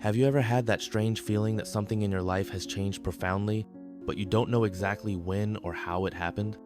Have you ever had that strange feeling that something in your life has changed profoundly, but you don't know exactly when or how it happened?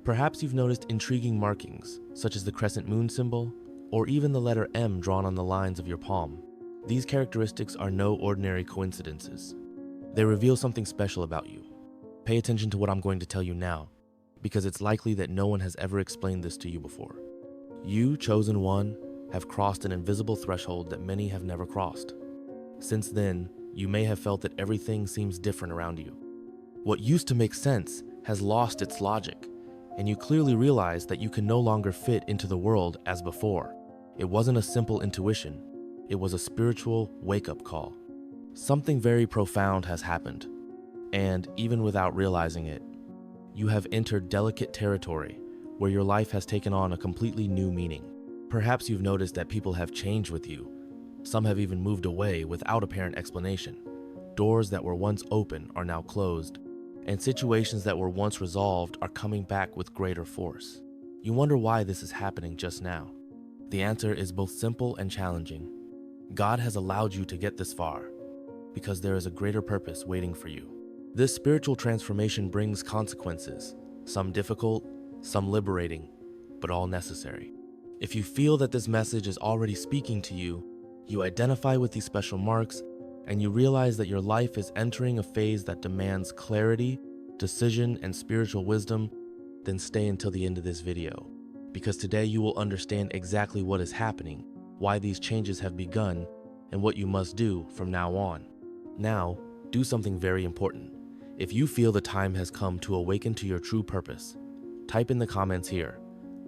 Perhaps you've noticed intriguing markings, such as the crescent moon symbol, or even the letter M drawn on the lines of your palm. These characteristics are no ordinary coincidences. They reveal something special about you. Pay attention to what I'm going to tell you now, because it's likely that no one has ever explained this to you before. You, chosen one, have crossed an invisible threshold that many have never crossed. Since then, you may have felt that everything seems different around you. What used to make sense has lost its logic, and you clearly realize that you can no longer fit into the world as before. It wasn't a simple intuition, it was a spiritual wake-up call. Something very profound has happened, and even without realizing it, you have entered delicate territory where your life has taken on a completely new meaning. Perhaps you've noticed that people have changed with you. Some have even moved away without apparent explanation. Doors that were once open are now closed, and situations that were once resolved are coming back with greater force. You wonder why this is happening just now. The answer is both simple and challenging. God has allowed you to get this far because there is a greater purpose waiting for you. This spiritual transformation brings consequences, some difficult, some liberating, but all necessary. If you feel that this message is already speaking to you, you identify with these special marks, and you realize that your life is entering a phase that demands clarity, decision, and spiritual wisdom, then stay until the end of this video. Because today you will understand exactly what is happening, why these changes have begun, and what you must do from now on. Now, do something very important. If you feel the time has come to awaken to your true purpose, type in the comments here,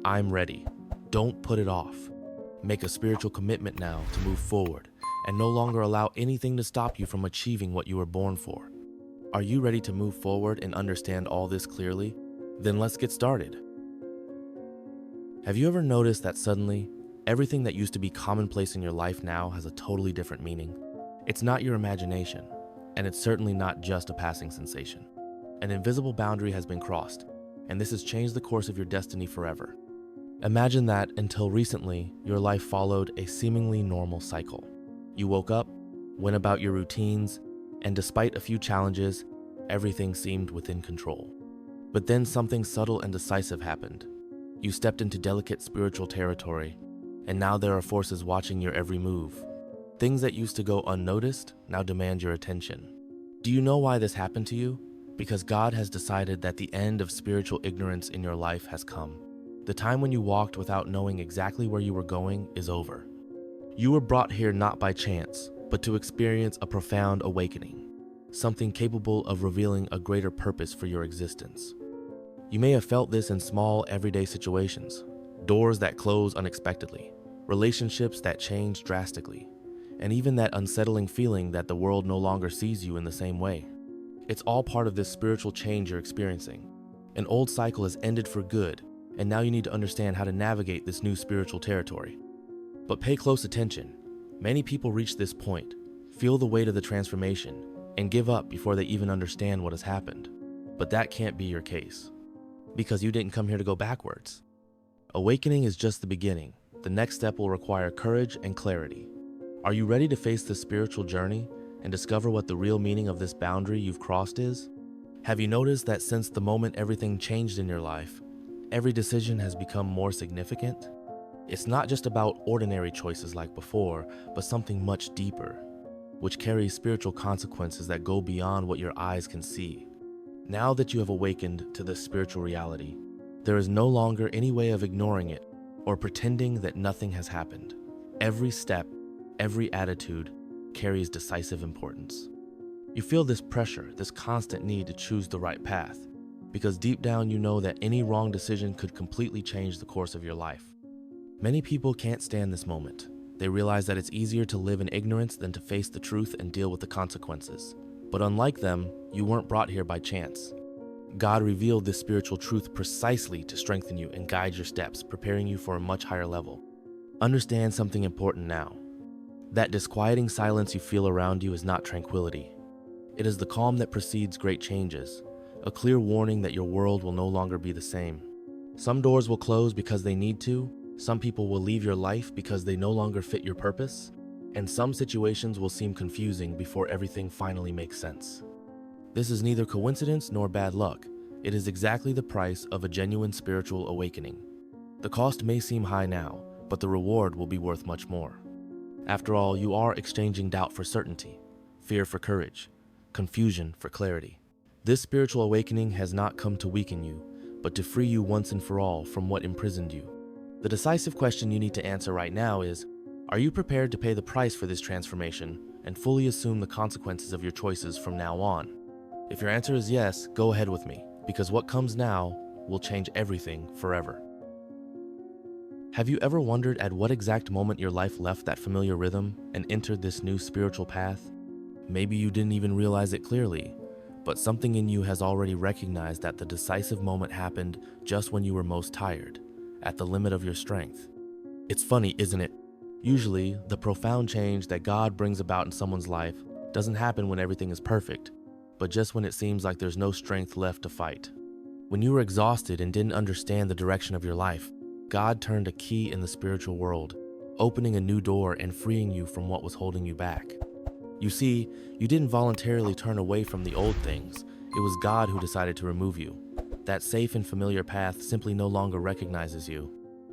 "I'm ready." Don't put it off. Make a spiritual commitment now to move forward and no longer allow anything to stop you from achieving what you were born for. Are you ready to move forward and understand all this clearly? Then let's get started. Have you ever noticed that suddenly, everything that used to be commonplace in your life now has a totally different meaning? It's not your imagination, and it's certainly not just a passing sensation. An invisible boundary has been crossed, and this has changed the course of your destiny forever. Imagine that until recently, your life followed a seemingly normal cycle. You woke up, went about your routines, and despite a few challenges, everything seemed within control. But then something subtle and decisive happened. You stepped into delicate spiritual territory, and now there are forces watching your every move. Things that used to go unnoticed now demand your attention. Do you know why this happened to you? Because God has decided that the end of spiritual ignorance in your life has come. The time when you walked without knowing exactly where you were going is over. You were brought here not by chance, but to experience a profound awakening, something capable of revealing a greater purpose for your existence. You may have felt this in small, everyday situations, doors that close unexpectedly, relationships that change drastically, and even that unsettling feeling that the world no longer sees you in the same way. It's all part of this spiritual change you're experiencing. An old cycle has ended for good, and now you need to understand how to navigate this new spiritual territory. But pay close attention. Many people reach this point, feel the weight of the transformation, and give up before they even understand what has happened. But that can't be your case, because you didn't come here to go backwards. Awakening is just the beginning. The next step will require courage and clarity. Are you ready to face this spiritual journey and discover what the real meaning of this boundary you've crossed is? Have you noticed that since the moment everything changed in your life, every decision has become more significant? It's not just about ordinary choices like before, but something much deeper, which carries spiritual consequences that go beyond what your eyes can see. Now that you have awakened to this spiritual reality, there is no longer any way of ignoring it or pretending that nothing has happened. Every step, every attitude carries decisive importance. You feel this pressure, this constant need to choose the right path, because deep down you know that any wrong decision could completely change the course of your life. Many people can't stand this moment. They realize that it's easier to live in ignorance than to face the truth and deal with the consequences. But unlike them, you weren't brought here by chance. God revealed this spiritual truth precisely to strengthen you and guide your steps, preparing you for a much higher level. Understand something important now. That disquieting silence you feel around you is not tranquility. It is the calm that precedes great changes, a clear warning that your world will no longer be the same. Some doors will close because they need to. Some people will leave your life because they no longer fit your purpose. and some situations will seem confusing before everything finally makes sense. This is neither coincidence nor bad luck. It is exactly the price of a genuine spiritual awakening. The cost may seem high now, but the reward will be worth much more. After all, you are exchanging doubt for certainty, fear for courage, confusion for clarity. This spiritual awakening has not come to weaken you, but to free you once and for all from what imprisoned you. The decisive question you need to answer right now is, are you prepared to pay the price for this transformation and fully assume the consequences of your choices from now on? If your answer is yes, go ahead with me, because what comes now will change everything forever. Have you ever wondered at what exact moment your life left that familiar rhythm and entered this new spiritual path? Maybe you didn't even realize it clearly, but something in you has already recognized that the decisive moment happened just when you were most tired, at the limit of your strength. It's funny, isn't it? Usually, the profound change that God brings about in someone's life doesn't happen when everything is perfect, but just when it seems like there's no strength left to fight. When you were exhausted and didn't understand the direction of your life, God turned a key in the spiritual world, opening a new door and freeing you from what was holding you back. You see, you didn't voluntarily turn away from the old things. It was God who decided to remove you. That safe and familiar path simply no longer recognizes you.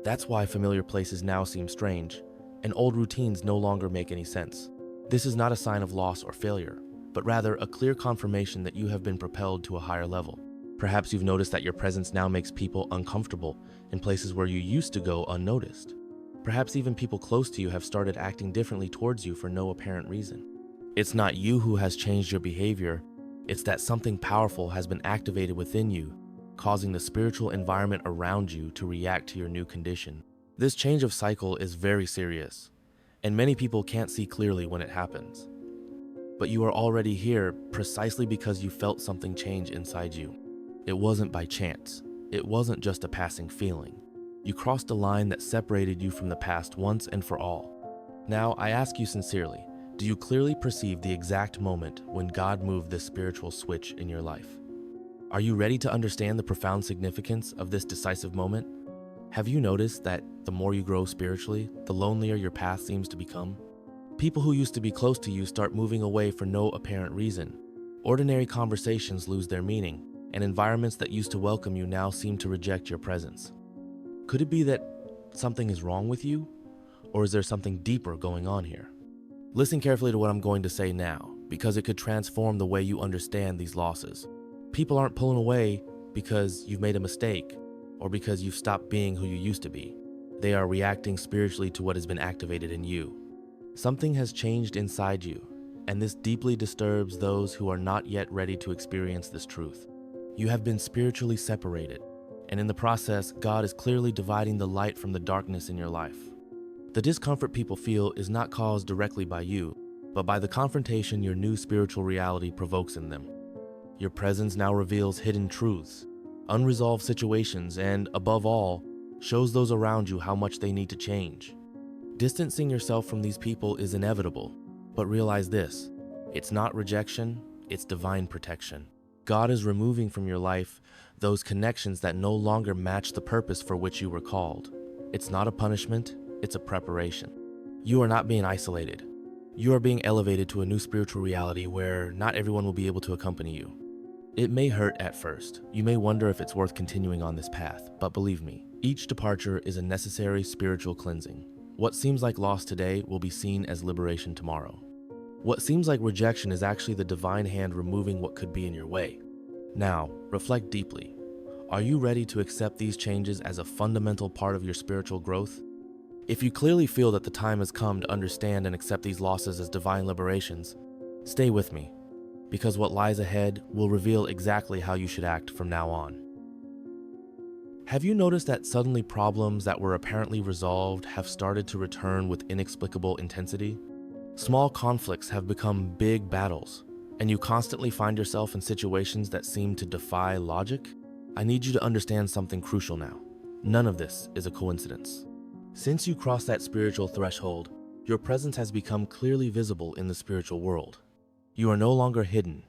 That's why familiar places now seem strange, and old routines no longer make any sense. This is not a sign of loss or failure, but rather a clear confirmation that you have been propelled to a higher level. Perhaps you've noticed that your presence now makes people uncomfortable in places where you used to go unnoticed. Perhaps even people close to you have started acting differently towards you for no apparent reason. It's not you who has changed your behavior, it's that something powerful has been activated within you, causing the spiritual environment around you to react to your new condition. This change of cycle is very serious, and many people can't see clearly when it happens. But you are already here precisely because you felt something change inside you. It wasn't by chance. It wasn't just a passing feeling. You crossed a line that separated you from the past once and for all. Now, I ask you sincerely, do you clearly perceive the exact moment when God moved this spiritual switch in your life? Are you ready to understand the profound significance of this decisive moment? Have you noticed that the more you grow spiritually, the lonelier your path seems to become? People who used to be close to you start moving away for no apparent reason. Ordinary conversations lose their meaning, and environments that used to welcome you now seem to reject your presence. Could it be that something is wrong with you? Or is there something deeper going on here? Listen carefully to what I'm going to say now, because it could transform the way you understand these losses. People aren't pulling away because you've made a mistake or because you've stopped being who you used to be. They are reacting spiritually to what has been activated in you. Something has changed inside you, and this deeply disturbs those who are not yet ready to experience this truth. You have been spiritually separated, and in the process, God is clearly dividing the light from the darkness in your life. The discomfort people feel is not caused directly by you, but by the confrontation your new spiritual reality provokes in them. Your presence now reveals hidden truths, unresolved situations, and, above all, shows those around you how much they need to change. Distancing yourself from these people is inevitable, but realize this: it's not rejection, it's divine protection. God is removing from your life those connections that no longer match the purpose for which you were called. It's not a punishment, it's a preparation. You are not being isolated. You are being elevated to a new spiritual reality where not everyone will be able to accompany you. It may hurt at first. You may wonder if it's worth continuing on this path, but believe me, each departure is a necessary spiritual cleansing. What seems like loss today will be seen as liberation tomorrow. What seems like rejection is actually the divine hand removing what could be in your way. Now, reflect deeply. Are you ready to accept these changes as a fundamental part of your spiritual growth? If you clearly feel that the time has come to understand and accept these losses as divine liberations, stay with me, because what lies ahead will reveal exactly how you should act from now on. Have you noticed that suddenly problems that were apparently resolved have started to return with inexplicable intensity? Small conflicts have become big battles, and you constantly find yourself in situations that seem to defy logic? I need you to understand something crucial now. None of this is a coincidence. Since you crossed that spiritual threshold, your presence has become clearly visible in the spiritual world. You are no longer hidden.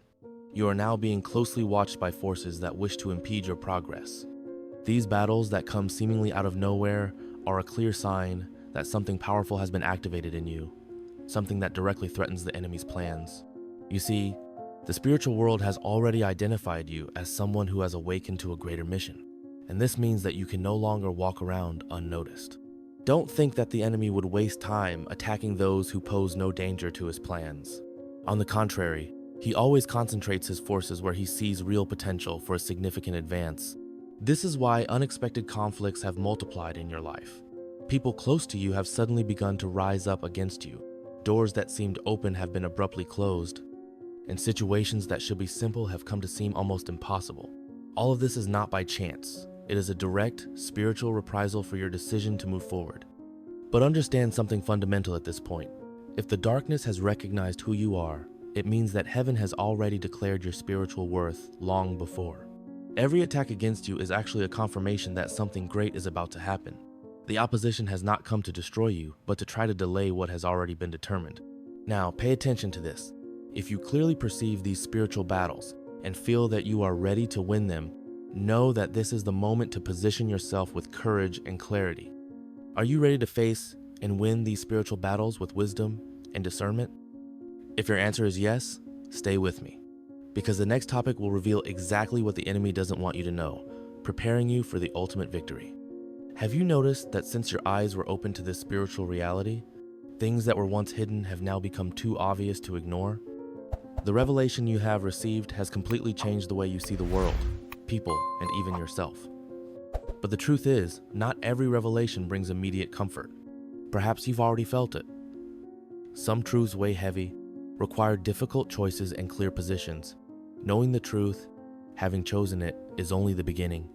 You are now being closely watched by forces that wish to impede your progress. These battles that come seemingly out of nowhere are a clear sign that something powerful has been activated in you. something that directly threatens the enemy's plans. You see, the spiritual world has already identified you as someone who has awakened to a greater mission, and this means that you can no longer walk around unnoticed. Don't think that the enemy would waste time attacking those who pose no danger to his plans. On the contrary, he always concentrates his forces where he sees real potential for a significant advance. This is why unexpected conflicts have multiplied in your life. People close to you have suddenly begun to rise up against you. Doors that seemed open have been abruptly closed, and situations that should be simple have come to seem almost impossible. All of this is not by chance. It is a direct, spiritual reprisal for your decision to move forward. But understand something fundamental at this point. If the darkness has recognized who you are, it means that heaven has already declared your spiritual worth long before. Every attack against you is actually a confirmation that something great is about to happen. The opposition has not come to destroy you, but to try to delay what has already been determined. Now, pay attention to this. If you clearly perceive these spiritual battles and feel that you are ready to win them, know that this is the moment to position yourself with courage and clarity. Are you ready to face and win these spiritual battles with wisdom and discernment? If your answer is yes, stay with me, because the next topic will reveal exactly what the enemy doesn't want you to know, preparing you for the ultimate victory. Have you noticed that since your eyes were open to this spiritual reality, things that were once hidden have now become too obvious to ignore? The revelation you have received has completely changed the way you see the world, people, and even yourself. But the truth is, not every revelation brings immediate comfort. Perhaps you've already felt it. Some truths weigh heavy, require difficult choices and clear positions. Knowing the truth, having chosen it, is only the beginning.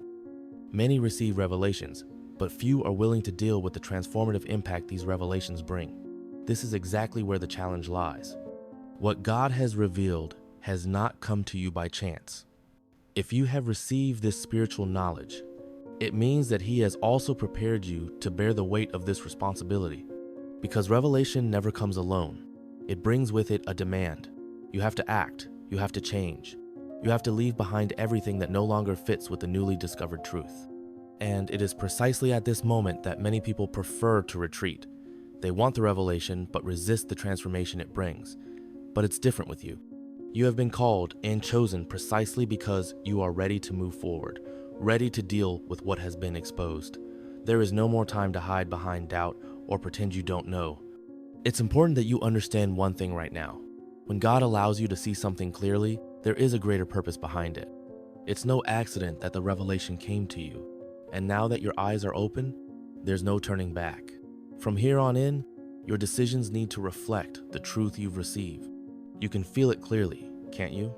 Many receive revelations, but few are willing to deal with the transformative impact these revelations bring. This is exactly where the challenge lies. What God has revealed has not come to you by chance. If you have received this spiritual knowledge, it means that He has also prepared you to bear the weight of this responsibility. Because revelation never comes alone. It brings with it a demand. You have to act, you have to change. You have to leave behind everything that no longer fits with the newly discovered truth. And it is precisely at this moment that many people prefer to retreat. They want the revelation, but resist the transformation it brings. But it's different with you. You have been called and chosen precisely because you are ready to move forward, ready to deal with what has been exposed. There is no more time to hide behind doubt or pretend you don't know. It's important that you understand one thing right now. When God allows you to see something clearly, there is a greater purpose behind it. It's no accident that the revelation came to you. And now that your eyes are open, there's no turning back. From here on in, your decisions need to reflect the truth you've received. You can feel it clearly, can't you?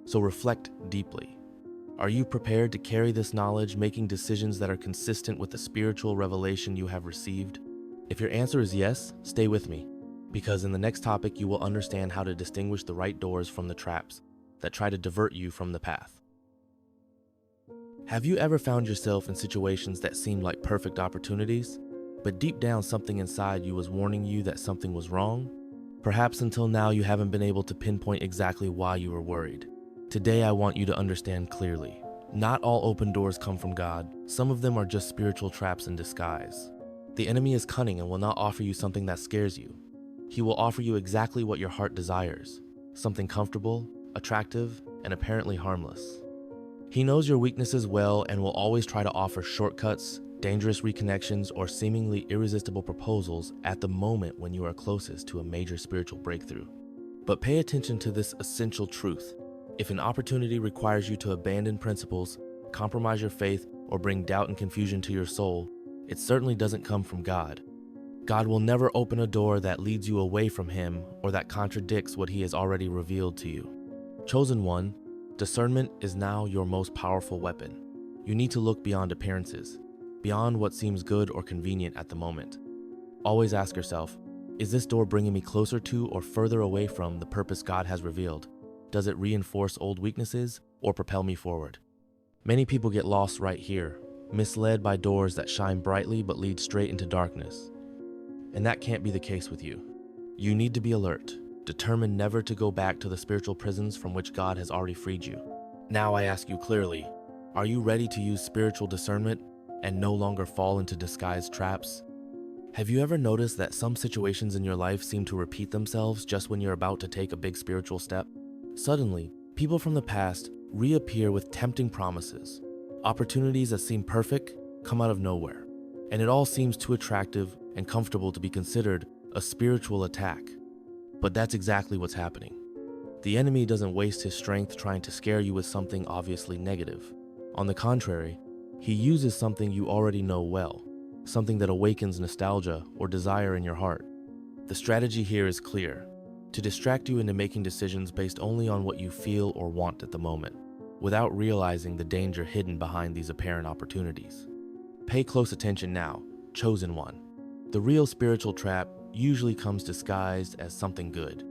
So reflect deeply. Are you prepared to carry this knowledge, making decisions that are consistent with the spiritual revelation you have received? If your answer is yes, stay with me, because in the next topic you will understand how to distinguish the right doors from the traps that try to divert you from the path. Have you ever found yourself in situations that seemed like perfect opportunities, but deep down something inside you was warning you that something was wrong? Perhaps until now you haven't been able to pinpoint exactly why you were worried. Today I want you to understand clearly. Not all open doors come from God. Some of them are just spiritual traps in disguise. The enemy is cunning and will not offer you something that scares you. He will offer you exactly what your heart desires, something comfortable, attractive, and apparently harmless. He knows your weaknesses well and will always try to offer shortcuts, dangerous reconnections, or seemingly irresistible proposals at the moment when you are closest to a major spiritual breakthrough. But pay attention to this essential truth. If an opportunity requires you to abandon principles, compromise your faith, or bring doubt and confusion to your soul, it certainly doesn't come from God. God will never open a door that leads you away from Him or that contradicts what He has already revealed to you. Chosen one, discernment is now your most powerful weapon. You need to look beyond appearances, beyond what seems good or convenient at the moment. Always ask yourself, is this door bringing me closer to or further away from the purpose God has revealed? Does it reinforce old weaknesses or propel me forward? Many people get lost right here, misled by doors that shine brightly but lead straight into darkness. And that can't be the case with you. You need to be alert, determined never to go back to the spiritual prisons from which God has already freed you. Now I ask you clearly, are you ready to use spiritual discernment and no longer fall into disguised traps? Have you ever noticed that some situations in your life seem to repeat themselves just when you're about to take a big spiritual step? Suddenly, people from the past reappear with tempting promises. Opportunities that seem perfect come out of nowhere, and it all seems too attractive and comfortable to be considered a spiritual attack. But that's exactly what's happening. The enemy doesn't waste his strength trying to scare you with something obviously negative. On the contrary, he uses something you already know well, something that awakens nostalgia or desire in your heart. The strategy here is clear: to distract you into making decisions based only on what you feel or want at the moment, without realizing the danger hidden behind these apparent opportunities. Pay close attention now, chosen one. The real spiritual trap usually comes disguised as something good.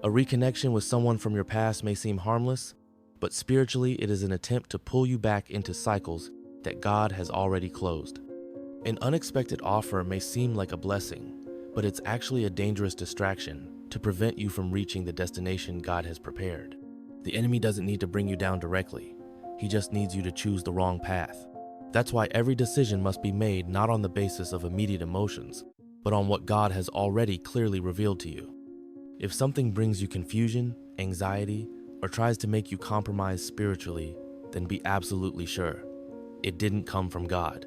A reconnection with someone from your past may seem harmless, but spiritually it is an attempt to pull you back into cycles that God has already closed. An unexpected offer may seem like a blessing, but it's actually a dangerous distraction to prevent you from reaching the destination God has prepared. The enemy doesn't need to bring you down directly. He just needs you to choose the wrong path. That's why every decision must be made not on the basis of immediate emotions, but on what God has already clearly revealed to you. If something brings you confusion, anxiety, or tries to make you compromise spiritually, then be absolutely sure it didn't come from God.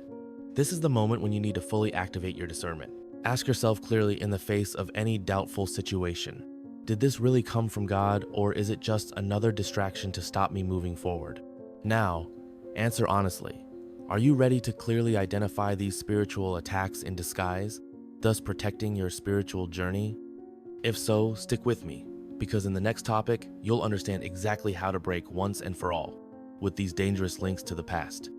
This is the moment when you need to fully activate your discernment. Ask yourself clearly in the face of any doubtful situation: did this really come from God, or is it just another distraction to stop me moving forward? Now, answer honestly. Are you ready to clearly identify these spiritual attacks in disguise, thus protecting your spiritual journey? If so, stick with me, because in the next topic, you'll understand exactly how to break once and for all with these dangerous links to the past.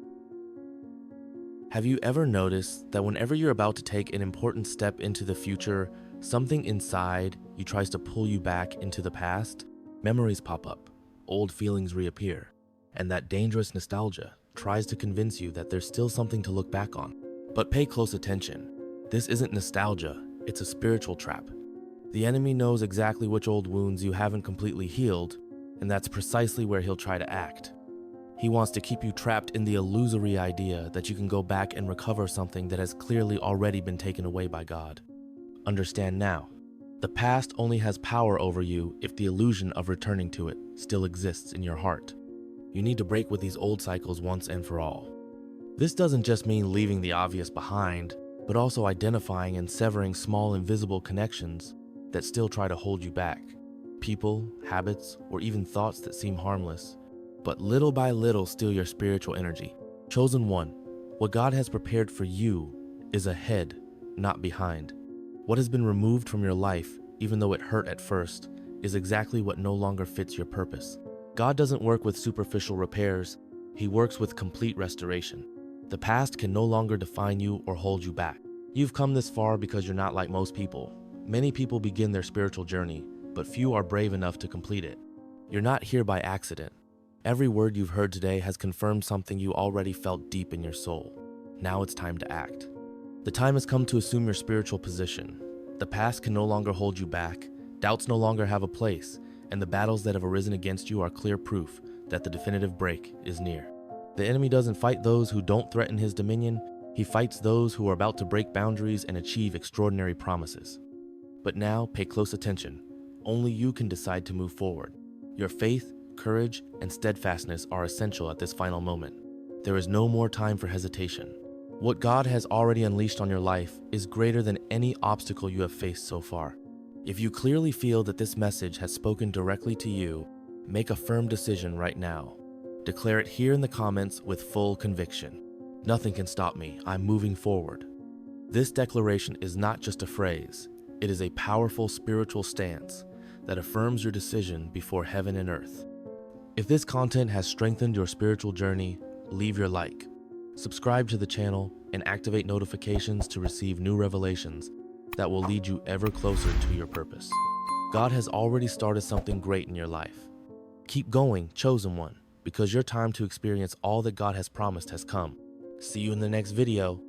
Have you ever noticed that whenever you're about to take an important step into the future, something inside you tries to pull you back into the past? Memories pop up, old feelings reappear, and that dangerous nostalgia tries to convince you that there's still something to look back on. But pay close attention. This isn't nostalgia, it's a spiritual trap. The enemy knows exactly which old wounds you haven't completely healed, and that's precisely where he'll try to act. He wants to keep you trapped in the illusory idea that you can go back and recover something that has clearly already been taken away by God. Understand now, the past only has power over you if the illusion of returning to it still exists in your heart. You need to break with these old cycles once and for all. This doesn't just mean leaving the obvious behind, but also identifying and severing small invisible connections that still try to hold you back. People, habits, or even thoughts that seem harmless, but little by little steal your spiritual energy. Chosen one, what God has prepared for you is ahead, not behind. What has been removed from your life, even though it hurt at first, is exactly what no longer fits your purpose. God doesn't work with superficial repairs, He works with complete restoration. The past can no longer define you or hold you back. You've come this far because you're not like most people. Many people begin their spiritual journey, but few are brave enough to complete it. You're not here by accident. Every word you've heard today has confirmed something you already felt deep in your soul. Now it's time to act. The time has come to assume your spiritual position. The past can no longer hold you back, doubts no longer have a place, and the battles that have arisen against you are clear proof that the definitive break is near. The enemy doesn't fight those who don't threaten his dominion, he fights those who are about to break boundaries and achieve extraordinary promises. But now, pay close attention. Only you can decide to move forward. Your faith, courage, and steadfastness are essential at this final moment. There is no more time for hesitation. What God has already unleashed on your life is greater than any obstacle you have faced so far. If you clearly feel that this message has spoken directly to you, make a firm decision right now. Declare it here in the comments with full conviction. Nothing can stop me. I'm moving forward. This declaration is not just a phrase. It is a powerful spiritual stance that affirms your decision before heaven and earth. If this content has strengthened your spiritual journey, leave your like. Subscribe to the channel and activate notifications to receive new revelations that will lead you ever closer to your purpose. God has already started something great in your life. Keep going, chosen one, because your time to experience all that God has promised has come. See you in the next video.